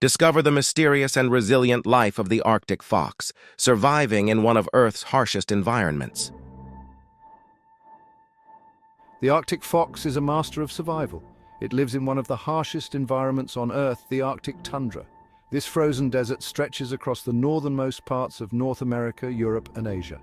Discover the mysterious and resilient life of the Arctic fox, surviving in one of Earth's harshest environments. The Arctic fox is a master of survival. It lives in one of the harshest environments on Earth, the Arctic tundra. This frozen desert stretches across the northernmost parts of North America, Europe, and Asia.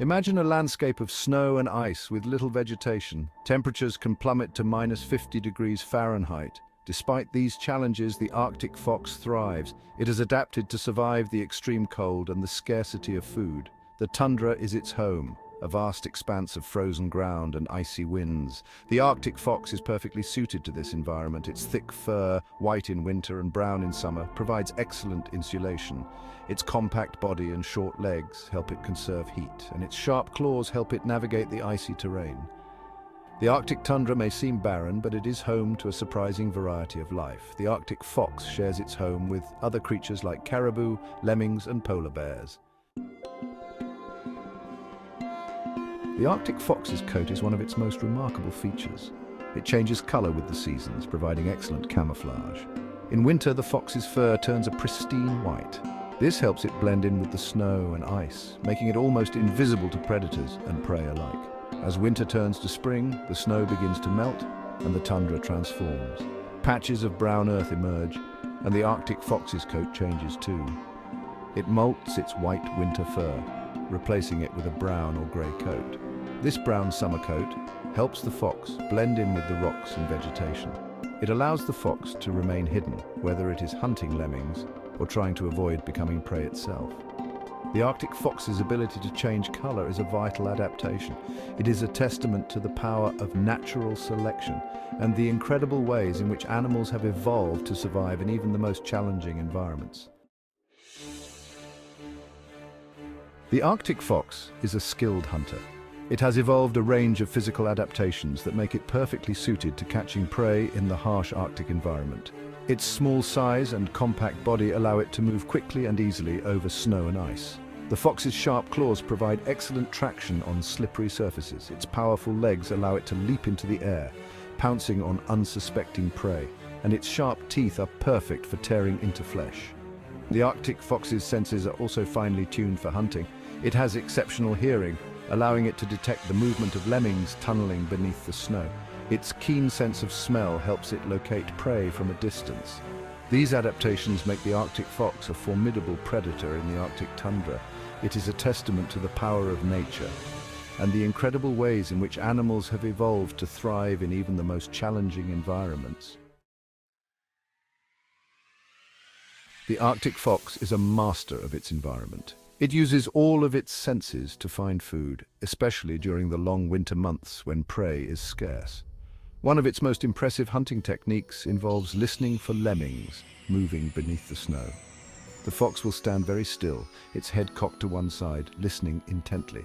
Imagine a landscape of snow and ice with little vegetation. Temperatures can plummet to -50 degrees Fahrenheit. Despite these challenges, the Arctic fox thrives. It has adapted to survive the extreme cold and the scarcity of food. The tundra is its home, a vast expanse of frozen ground and icy winds. The Arctic fox is perfectly suited to this environment. Its thick fur, white in winter and brown in summer, provides excellent insulation. Its compact body and short legs help it conserve heat, and its sharp claws help it navigate the icy terrain. The Arctic tundra may seem barren, but it is home to a surprising variety of life. The Arctic fox shares its home with other creatures like caribou, lemmings, and polar bears. The Arctic fox's coat is one of its most remarkable features. It changes color with the seasons, providing excellent camouflage. In winter, the fox's fur turns a pristine white. This helps it blend in with the snow and ice, making it almost invisible to predators and prey alike. As winter turns to spring, the snow begins to melt and the tundra transforms. Patches of brown earth emerge, and the Arctic fox's coat changes too. It molts its white winter fur, replacing it with a brown or grey coat. This brown summer coat helps the fox blend in with the rocks and vegetation. It allows the fox to remain hidden, whether it is hunting lemmings or trying to avoid becoming prey itself. The Arctic fox's ability to change color is a vital adaptation. It is a testament to the power of natural selection and the incredible ways in which animals have evolved to survive in even the most challenging environments. The Arctic fox is a skilled hunter. It has evolved a range of physical adaptations that make it perfectly suited to catching prey in the harsh Arctic environment. Its small size and compact body allow it to move quickly and easily over snow and ice. The fox's sharp claws provide excellent traction on slippery surfaces. Its powerful legs allow it to leap into the air, pouncing on unsuspecting prey, and its sharp teeth are perfect for tearing into flesh. The Arctic fox's senses are also finely tuned for hunting. It has exceptional hearing, allowing it to detect the movement of lemmings tunneling beneath the snow. Its keen sense of smell helps it locate prey from a distance. These adaptations make the Arctic fox a formidable predator in the Arctic tundra. It is a testament to the power of nature and the incredible ways in which animals have evolved to thrive in even the most challenging environments. The Arctic fox is a master of its environment. It uses all of its senses to find food, especially during the long winter months when prey is scarce. One of its most impressive hunting techniques involves listening for lemmings moving beneath the snow. The fox will stand very still, its head cocked to one side, listening intently.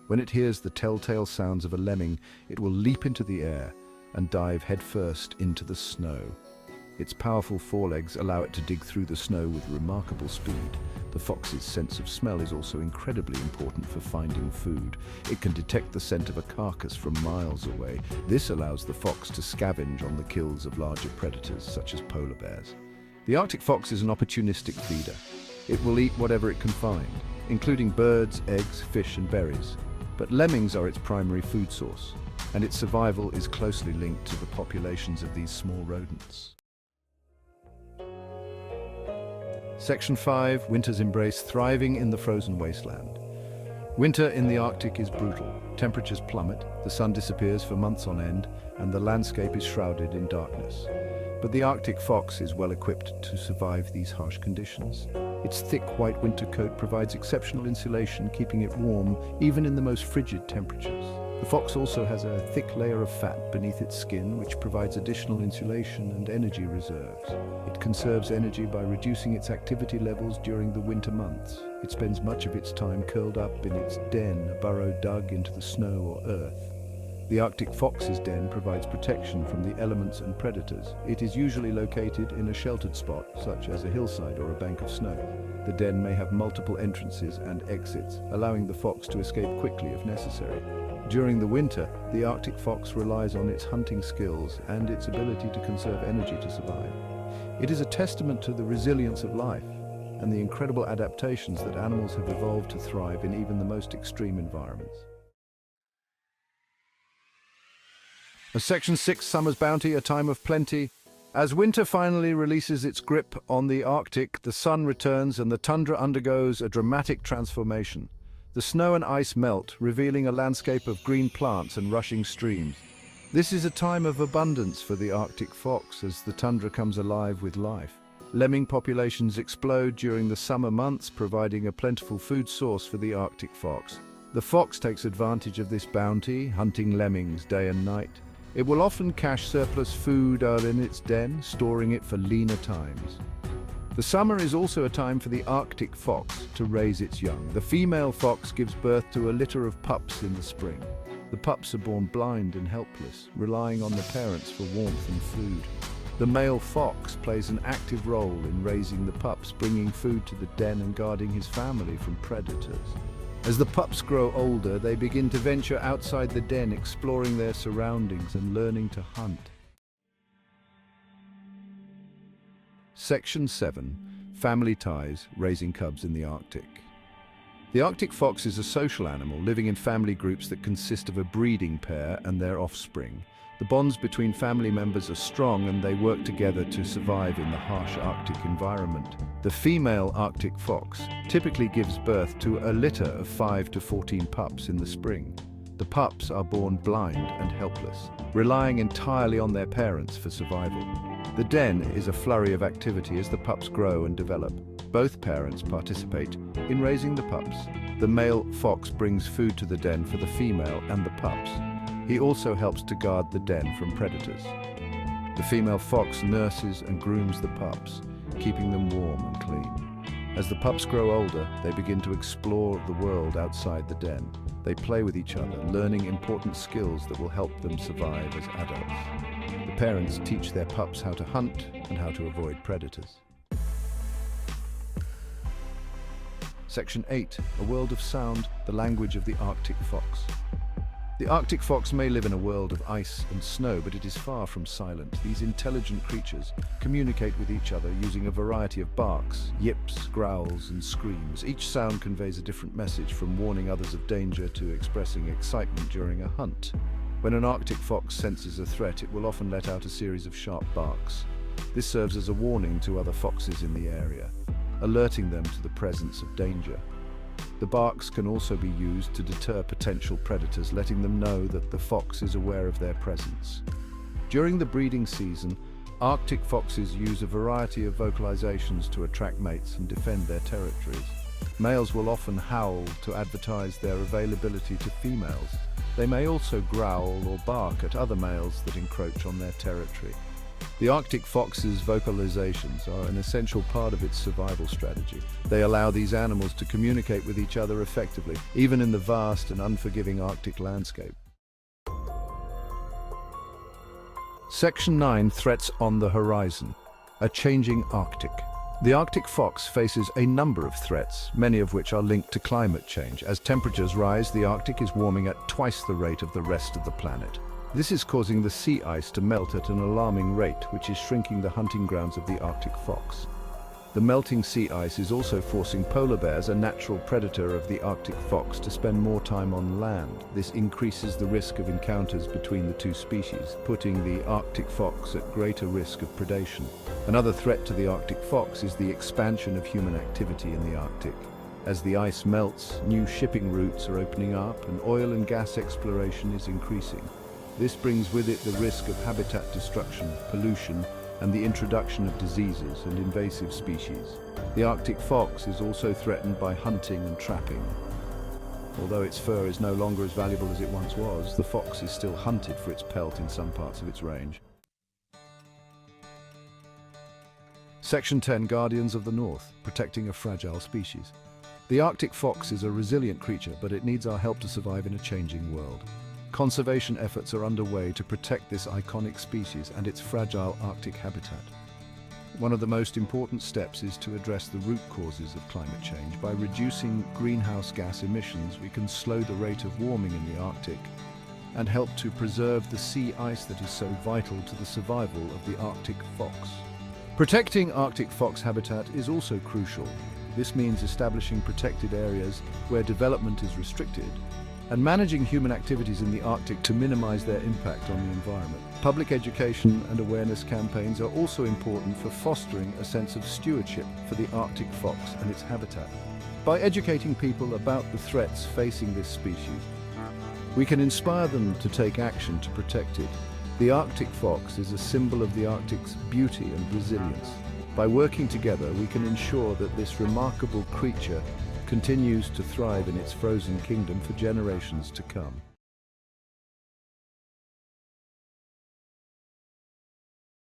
When it hears the telltale sounds of a lemming, it will leap into the air and dive headfirst into the snow. Its powerful forelegs allow it to dig through the snow with remarkable speed. The fox's sense of smell is also incredibly important for finding food. It can detect the scent of a carcass from miles away. This allows the fox to scavenge on the kills of larger predators, such as polar bears. The Arctic fox is an opportunistic feeder. It will eat whatever it can find, including birds, eggs, fish, and berries. But lemmings are its primary food source, and its survival is closely linked to the populations of these small rodents. Section 5, Winter's Embrace, thriving in the frozen wasteland. Winter in the Arctic is brutal. Temperatures plummet, the sun disappears for months on end, and the landscape is shrouded in darkness. But the Arctic fox is well equipped to survive these harsh conditions. Its thick white winter coat provides exceptional insulation, keeping it warm even in the most frigid temperatures. The fox also has a thick layer of fat beneath its skin, which provides additional insulation and energy reserves. It conserves energy by reducing its activity levels during the winter months. It spends much of its time curled up in its den, a burrow dug into the snow or earth. The Arctic fox's den provides protection from the elements and predators. It is usually located in a sheltered spot, such as a hillside or a bank of snow. The den may have multiple entrances and exits, allowing the fox to escape quickly if necessary. During the winter, the Arctic fox relies on its hunting skills and its ability to conserve energy to survive. It is a testament to the resilience of life and the incredible adaptations that animals have evolved to thrive in even the most extreme environments. Section 6, Summer's Bounty, a time of plenty. As winter finally releases its grip on the Arctic, the sun returns and the tundra undergoes a dramatic transformation. The snow and ice melt, revealing a landscape of green plants and rushing streams. This is a time of abundance for the Arctic fox as the tundra comes alive with life. Lemming populations explode during the summer months, providing a plentiful food source for the Arctic fox. The fox takes advantage of this bounty, hunting lemmings day and night. It will often cache surplus food in its den, storing it for leaner times. The summer is also a time for the Arctic fox to raise its young. The female fox gives birth to a litter of pups in the spring. The pups are born blind and helpless, relying on their parents for warmth and food. The male fox plays an active role in raising the pups, bringing food to the den and guarding his family from predators. As the pups grow older, they begin to venture outside the den, exploring their surroundings and learning to hunt. Section 7. Family ties, raising cubs in the Arctic. The Arctic fox is a social animal living in family groups that consist of a breeding pair and their offspring. The bonds between family members are strong and they work together to survive in the harsh Arctic environment. The female Arctic fox typically gives birth to a litter of 5 to 14 pups in the spring. The pups are born blind and helpless, relying entirely on their parents for survival. The den is a flurry of activity as the pups grow and develop. Both parents participate in raising the pups. The male fox brings food to the den for the female and the pups. He also helps to guard the den from predators. The female fox nurses and grooms the pups, keeping them warm and clean. As the pups grow older, they begin to explore the world outside the den. They play with each other, learning important skills that will help them survive as adults. The parents teach their pups how to hunt and how to avoid predators. Section 8. A world of sound, the language of the Arctic fox. The Arctic fox may live in a world of ice and snow, but it is far from silent. These intelligent creatures communicate with each other using a variety of barks, yips, growls, and screams. Each sound conveys a different message, from warning others of danger to expressing excitement during a hunt. When an Arctic fox senses a threat, it will often let out a series of sharp barks. This serves as a warning to other foxes in the area, alerting them to the presence of danger. The barks can also be used to deter potential predators, letting them know that the fox is aware of their presence. During the breeding season, Arctic foxes use a variety of vocalizations to attract mates and defend their territories. Males will often howl to advertise their availability to females. They may also growl or bark at other males that encroach on their territory. The Arctic fox's vocalizations are an essential part of its survival strategy. They allow these animals to communicate with each other effectively, even in the vast and unforgiving Arctic landscape. Section 9. Threats on the horizon. A changing Arctic. The Arctic fox faces a number of threats, many of which are linked to climate change. As temperatures rise, the Arctic is warming at twice the rate of the rest of the planet. This is causing the sea ice to melt at an alarming rate, which is shrinking the hunting grounds of the Arctic fox. The melting sea ice is also forcing polar bears, a natural predator of the Arctic fox, to spend more time on land. This increases the risk of encounters between the two species, putting the Arctic fox at greater risk of predation. Another threat to the Arctic fox is the expansion of human activity in the Arctic. As the ice melts, new shipping routes are opening up and oil and gas exploration is increasing. This brings with it the risk of habitat destruction, pollution, and the introduction of diseases and invasive species. The Arctic fox is also threatened by hunting and trapping. Although its fur is no longer as valuable as it once was, the fox is still hunted for its pelt in some parts of its range. Section 10. Guardians of the North, protecting a fragile species. The Arctic fox is a resilient creature, but it needs our help to survive in a changing world. Conservation efforts are underway to protect this iconic species and its fragile Arctic habitat. One of the most important steps is to address the root causes of climate change. By reducing greenhouse gas emissions, we can slow the rate of warming in the Arctic and help to preserve the sea ice that is so vital to the survival of the Arctic fox. Protecting Arctic fox habitat is also crucial. This means establishing protected areas where development is restricted and managing human activities in the Arctic to minimize their impact on the environment. Public education and awareness campaigns are also important for fostering a sense of stewardship for the Arctic fox and its habitat. By educating people about the threats facing this species, we can inspire them to take action to protect it. The Arctic fox is a symbol of the Arctic's beauty and resilience. By working together, we can ensure that this remarkable creature continues to thrive in its frozen kingdom for generations to come.